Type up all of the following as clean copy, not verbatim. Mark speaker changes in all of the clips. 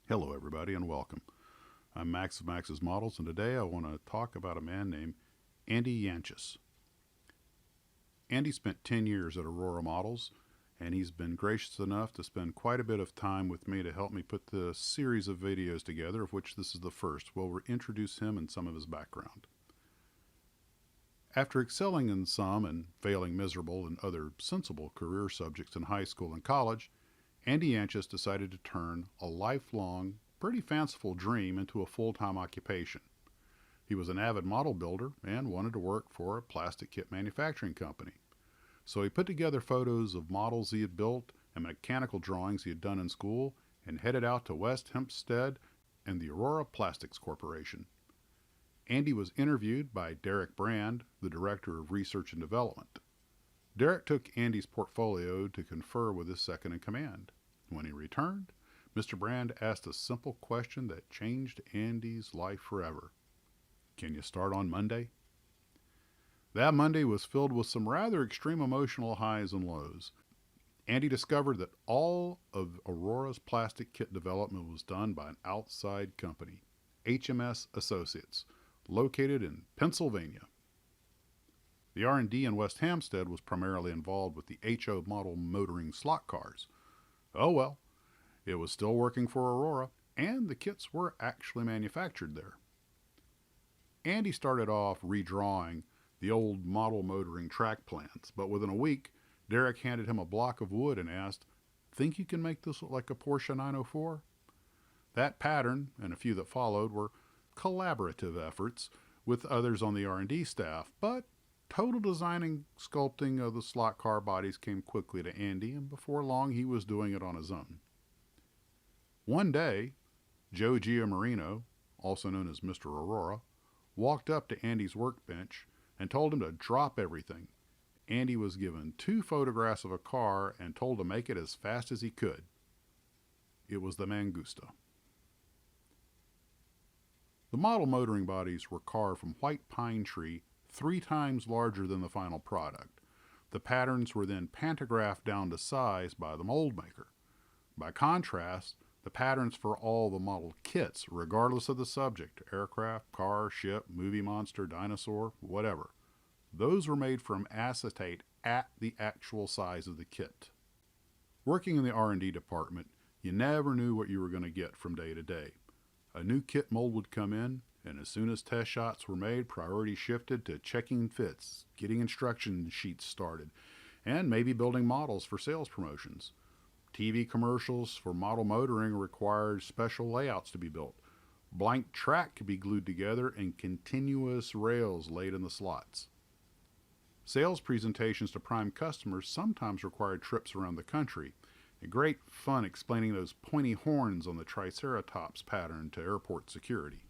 Speaker 1: Hello, everybody, and welcome. I'm Max of Max's Models, and today I want to talk about a man named Andy Yanchus. Andy spent 10 years at Aurora Models, and he's been gracious enough to spend quite a bit of time with me to help me put the series of videos together, of which this is the first. We'll introduce him and some of his background. After excelling in some and failing miserable in other sensible career subjects in high school and college, Andy Yanchus decided to turn a lifelong, pretty fanciful dream into a full-time occupation. He was an avid model builder and wanted to work for a plastic kit manufacturing company. So he put together photos of models he had built and mechanical drawings he had done in school and headed out to West Hempstead and the Aurora Plastics Corporation. Andy was interviewed by Derek Brand, the Director of Research and Development. Derek took Andy's portfolio to confer with his second-in-command. When he returned, Mr. Brand asked a simple question that changed Andy's life forever. Can you start on Monday? That Monday was filled with some rather extreme emotional highs and lows. Andy discovered that all of Aurora's plastic kit development was done by an outside company, HMS Associates, located in Pennsylvania. The R&D in West Hampstead was primarily involved with the HO model motoring slot cars. Oh well, it was still working for Aurora, and the kits were actually manufactured there. Andy started off redrawing the old model motoring track plans, but within a week, Derek handed him a block of wood and asked, "Think you can make this look like a Porsche 904? That pattern, and a few that followed, were collaborative efforts with others on the R&D staff, but total design and sculpting of the slot car bodies came quickly to Andy, and before long he was doing it on his own. One day, Joe Giamarino, also known as Mr. Aurora, walked up to Andy's workbench and told him to drop everything. Andy was given 2 photographs of a car and told to make it as fast as he could. It was the Mangusta. The model motoring bodies were carved from white pine tree 3 times larger than the final product. The patterns were then pantographed down to size by the mold maker. By contrast, the patterns for all the model kits, regardless of the subject, aircraft, car, ship, movie monster, dinosaur, whatever, those were made from acetate at the actual size of the kit. Working in the R&D department, you never knew what you were going to get from day to day. A new kit mold would come in, and as soon as test shots were made, priority shifted to checking fits, getting instruction sheets started, and maybe building models for sales promotions. TV commercials for model motoring required special layouts to be built. Blank track could be glued together and continuous rails laid in the slots. Sales presentations to prime customers sometimes required trips around the country. Great fun explaining those pointy horns on the Triceratops pattern to airport security.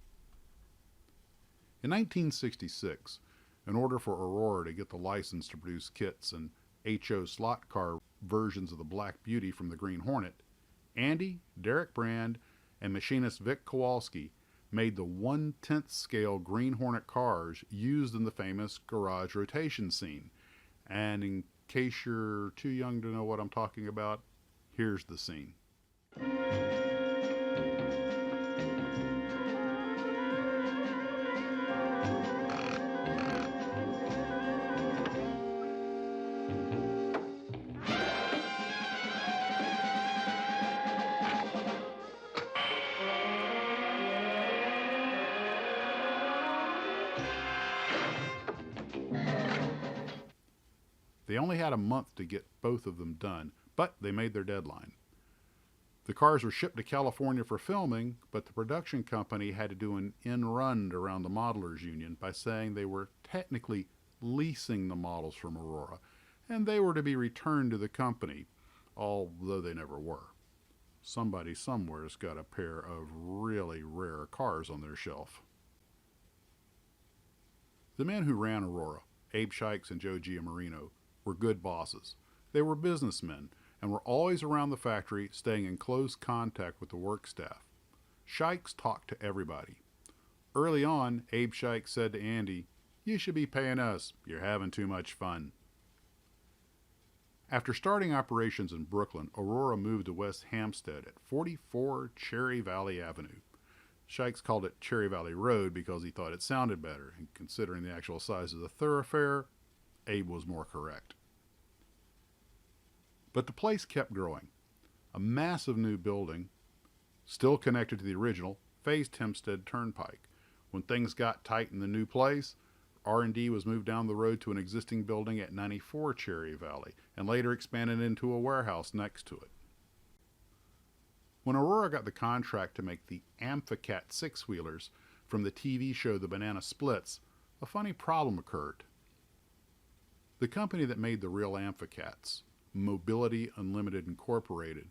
Speaker 1: In 1966, in order for Aurora to get the license to produce kits and HO slot car versions of the Black Beauty from the Green Hornet, Andy, Derek Brand, and machinist Vic Kowalski made the 1/10 scale Green Hornet cars used in the famous garage rotation scene. And in case you're too young to know what I'm talking about, here's the scene. They only had a month to get both of them done, but they made their deadline. The cars were shipped to California for filming, but the production company had to do an in-run around the modelers union by saying they were technically leasing the models from Aurora, and they were to be returned to the company, although they never were. Somebody somewhere's got a pair of really rare cars on their shelf. The men who ran Aurora, Abe Shikes and Joe Giamarino, were good bosses. They were businessmen and were always around the factory, staying in close contact with the work staff. Shikes talked to everybody. Early on, Abe Shikes said to Andy, "You should be paying us. You're having too much fun." After starting operations in Brooklyn, Aurora moved to West Hampstead at 44 Cherry Valley Avenue. Shikes called it Cherry Valley Road because he thought it sounded better, and considering the actual size of the thoroughfare, Abe was more correct. But the place kept growing. A massive new building, still connected to the original, faced Hempstead Turnpike. When things got tight in the new place, R&D was moved down the road to an existing building at 94 Cherry Valley and later expanded into a warehouse next to it. When Aurora got the contract to make the Amphicat six-wheelers from the TV show The Banana Splits, a funny problem occurred. The company that made the real Amphicats, Mobility Unlimited Incorporated,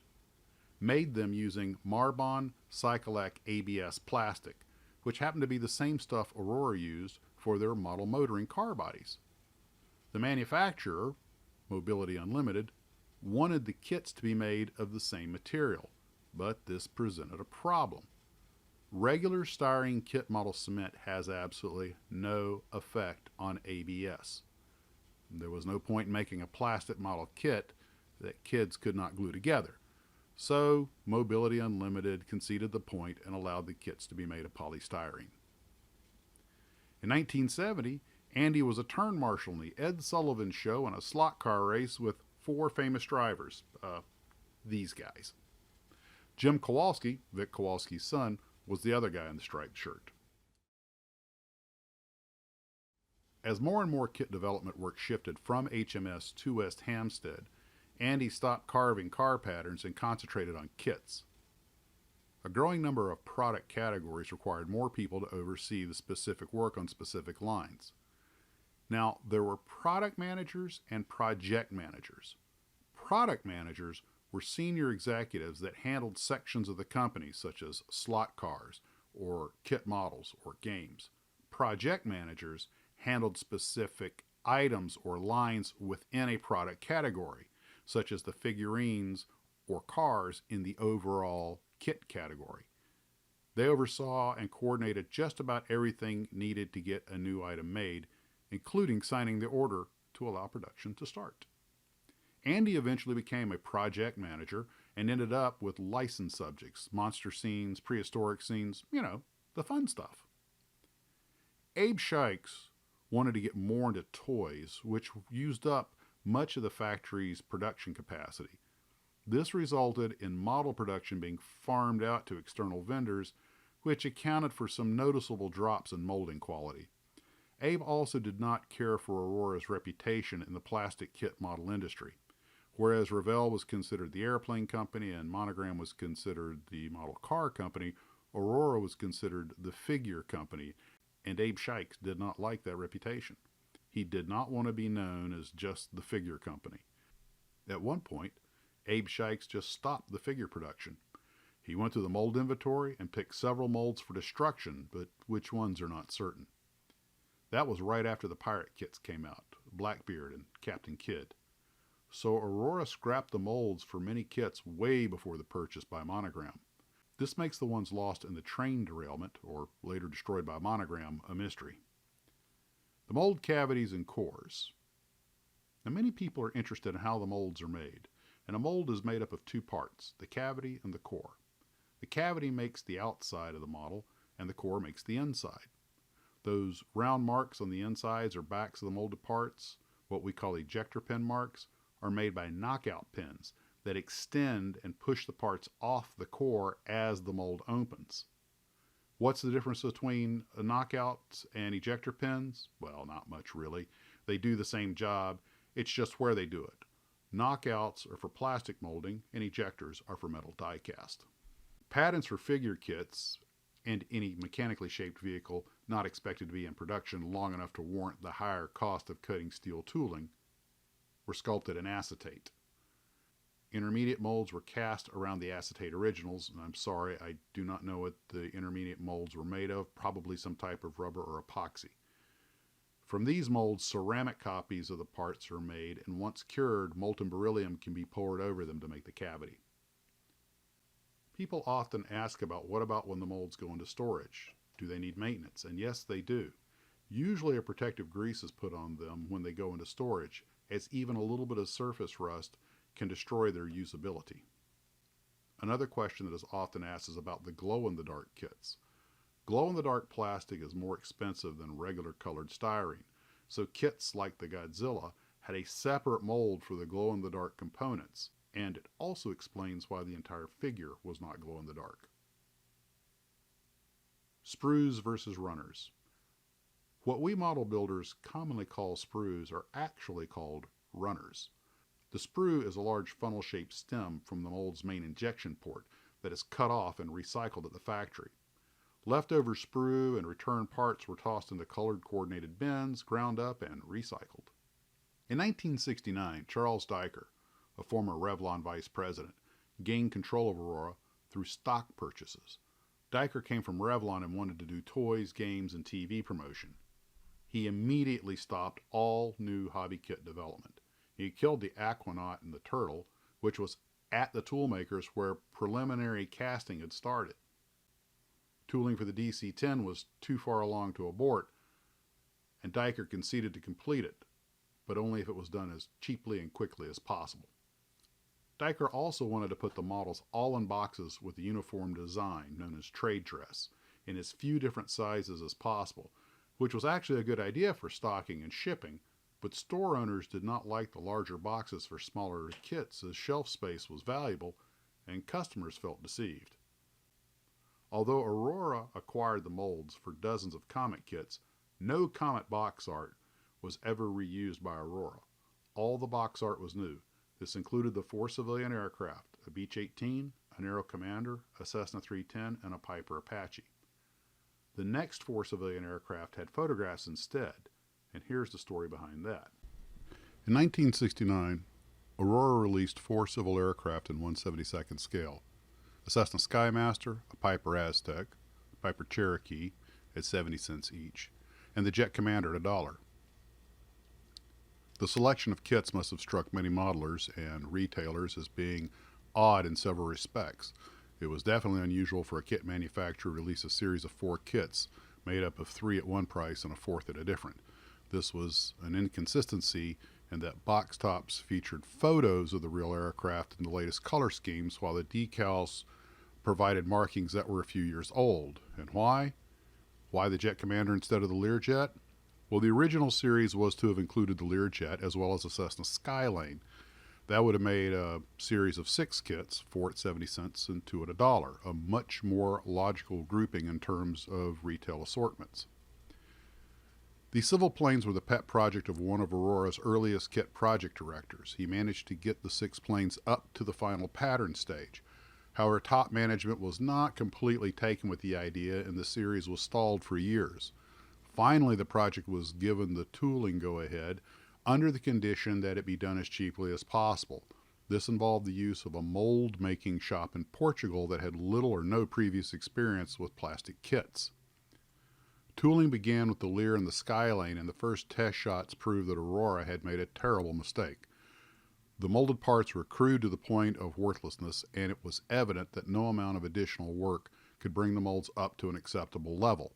Speaker 1: made them using Marbon Cycolac ABS plastic, which happened to be the same stuff Aurora used for their model motoring car bodies. The manufacturer, Mobility Unlimited, wanted the kits to be made of the same material, but this presented a problem. Regular styrene kit model cement has absolutely no effect on ABS. There was no point in making a plastic model kit that kids could not glue together. So Mobility Unlimited conceded the point and allowed the kits to be made of polystyrene. In 1970, Andy was a turn marshal in the Ed Sullivan Show in a slot car race with four famous drivers. These guys. Jim Kowalski, Vic Kowalski's son, was the other guy in the striped shirt. As more and more kit development work shifted from HMS to West Hampstead, Andy stopped carving car patterns and concentrated on kits. A growing number of product categories required more people to oversee the specific work on specific lines. Now, there were product managers and project managers. Product managers were senior executives that handled sections of the company, such as slot cars, or kit models, or games. Project managers handled specific items or lines within a product category, such as the figurines or cars in the overall kit category. They oversaw and coordinated just about everything needed to get a new item made, including signing the order to allow production to start. Andy eventually became a project manager and ended up with licensed subjects, monster scenes, prehistoric scenes, the fun stuff. Abe Shikes wanted to get more into toys, which used up much of the factory's production capacity. This resulted in model production being farmed out to external vendors, which accounted for some noticeable drops in molding quality. Abe also did not care for Aurora's reputation in the plastic kit model industry. Whereas Revell was considered the airplane company and Monogram was considered the model car company, Aurora was considered the figure company, and Abe Shikes did not like that reputation. He did not want to be known as just the figure company. At one point, Abe Shikes just stopped the figure production. He went to the mold inventory and picked several molds for destruction, but which ones are not certain. That was right after the pirate kits came out, Blackbeard and Captain Kidd. So Aurora scrapped the molds for many kits way before the purchase by Monogram. This makes the ones lost in the train derailment, or later destroyed by Monogram, a mystery. The mold cavities and cores. Now, many people are interested in how the molds are made, and a mold is made up of two parts, the cavity and the core. The cavity makes the outside of the model, and the core makes the inside. Those round marks on the insides or backs of the molded parts, what we call ejector pin marks, are made by knockout pins that extend and push the parts off the core as the mold opens. What's the difference between knockouts and ejector pins? Well, not much really. They do the same job, it's just where they do it. Knockouts are for plastic molding and ejectors are for metal die cast. Patents for figure kits and any mechanically shaped vehicle not expected to be in production long enough to warrant the higher cost of cutting steel tooling were sculpted in acetate. Intermediate molds were cast around the acetate originals, and I'm sorry, I do not know what the intermediate molds were made of, probably some type of rubber or epoxy. From these molds, ceramic copies of the parts are made, and once cured, molten beryllium can be poured over them to make the cavity. People often ask about what about when the molds go into storage? Do they need maintenance? And yes, they do. Usually a protective grease is put on them when they go into storage. as even a little bit of surface rust can destroy their usability. Another question that is often asked is about the glow-in-the-dark kits. Glow-in-the-dark plastic is more expensive than regular colored styrene, so kits like the Godzilla had a separate mold for the glow-in-the-dark components, and it also explains why the entire figure was not glow-in-the-dark. Sprues versus runners. What we model builders commonly call sprues are actually called runners. The sprue is a large funnel-shaped stem from the mold's main injection port that is cut off and recycled at the factory. Leftover sprue and return parts were tossed into colored coordinated bins, ground up, and recycled. In 1969, Charles Diker, a former Revlon vice president, gained control of Aurora through stock purchases. Diker came from Revlon and wanted to do toys, games, and TV promotion. He immediately stopped all new hobby kit development. He killed the Aquanaut and the Turtle, which was at the toolmakers where preliminary casting had started. Tooling for the DC-10 was too far along to abort, and Diker conceded to complete it, but only if it was done as cheaply and quickly as possible. Diker also wanted to put the models all in boxes with a uniform design known as trade dress in as few different sizes as possible, which was actually a good idea for stocking and shipping, but store owners did not like the larger boxes for smaller kits as shelf space was valuable and customers felt deceived. Although Aurora acquired the molds for dozens of Comet kits, no Comet box art was ever reused by Aurora. All the box art was new. This included the 4 civilian aircraft, a Beech-18, an Aero Commander, a Cessna 310, and a Piper Apache. The next 4 civilian aircraft had photographs instead, and here's the story behind that. In 1969, Aurora released 4 civil aircraft in 1/72nd scale. A Cessna Skymaster, a Piper Aztec, a Piper Cherokee at 70 cents each, and the Jet Commander at $1. The selection of kits must have struck many modelers and retailers as being odd in several respects. It was definitely unusual for a kit manufacturer to release a series of 4 kits made up of 3 at one price and a 4th at a different. This was an inconsistency in that box tops featured photos of the real aircraft in the latest color schemes, while the decals provided markings that were a few years old. And why? Why the Jet Commander instead of the Learjet? Well, the original series was to have included the Learjet as well as a Cessna Skylane. That would have made a series of 6 kits, 4 at 70 cents and 2 at $1, a much more logical grouping in terms of retail assortments. The civil planes were the pet project of one of Aurora's earliest kit project directors. He managed to get the 6 planes up to the final pattern stage. However, top management was not completely taken with the idea, and the series was stalled for years. Finally, the project was given the tooling go-ahead under the condition that it be done as cheaply as possible. This involved the use of a mold-making shop in Portugal that had little or no previous experience with plastic kits. Tooling began with the Lear and the Skylane, and the first test shots proved that Aurora had made a terrible mistake. The molded parts were crude to the point of worthlessness, and it was evident that no amount of additional work could bring the molds up to an acceptable level.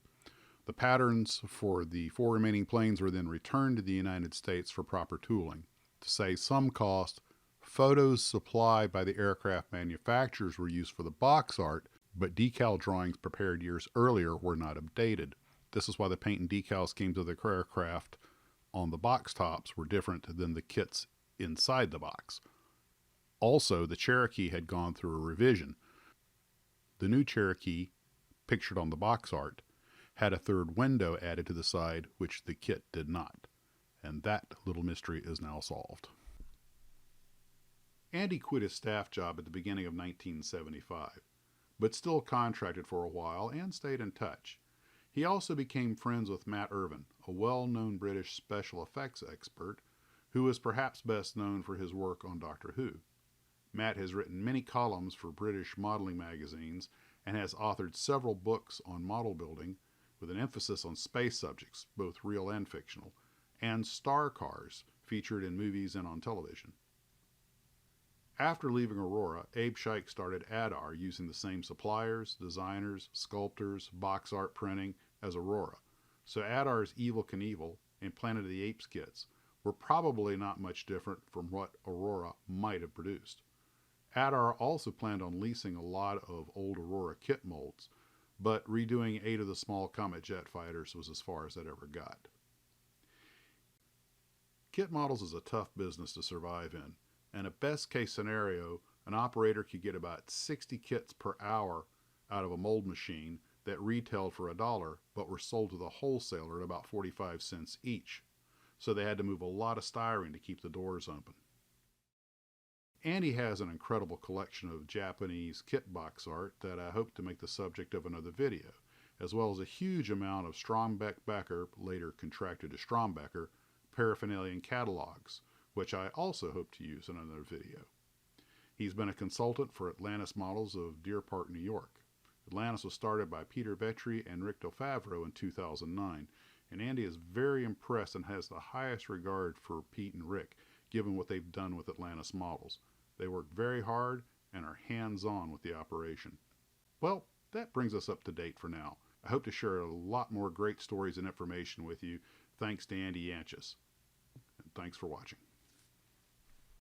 Speaker 1: The patterns for the 4 remaining planes were then returned to the United States for proper tooling. To save some cost, photos supplied by the aircraft manufacturers were used for the box art, but decal drawings prepared years earlier were not updated. This is why the paint and decal schemes of the aircraft on the box tops were different than the kits inside the box. Also, the Cherokee had gone through a revision. The new Cherokee, pictured on the box art, had a 3rd window added to the side, which the kit did not. And that little mystery is now solved. Andy quit his staff job at the beginning of 1975, but still contracted for a while and stayed in touch. He also became friends with Matt Irvin, a well-known British special effects expert who is perhaps best known for his work on Doctor Who. Matt has written many columns for British modeling magazines and has authored several books on model building, with an emphasis on space subjects, both real and fictional, and star cars featured in movies and on television. After leaving Aurora, Abe Scheich started Adar using the same suppliers, designers, sculptors, box art printing as Aurora. So Adar's Evel Knievel and Planet of the Apes kits were probably not much different from what Aurora might have produced. Adar also planned on leasing a lot of old Aurora kit molds, but redoing 8 of the small Comet jet fighters was as far as that ever got. Kit models is a tough business to survive in. In a best case scenario, an operator could get about 60 kits per hour out of a mold machine that retailed for $1 but were sold to the wholesaler at about 45 cents each. So they had to move a lot of styrene to keep the doors open. Andy has an incredible collection of Japanese kit box art that I hope to make the subject of another video, as well as a huge amount of Strombeck-Becker, later contracted to Strombecker, paraphernalia and catalogs, which I also hope to use in another video. He's been a consultant for Atlantis Models of Deer Park, New York. Atlantis was started by Peter Vetri and Rick DeFavro in 2009, and Andy is very impressed and has the highest regard for Pete and Rick, given what they've done with Atlantis Models. They work very hard and are hands-on with the operation. Well, that brings us up to date for now. I hope to share a lot more great stories and information with you, thanks to Andy Yanchus. And thanks for watching.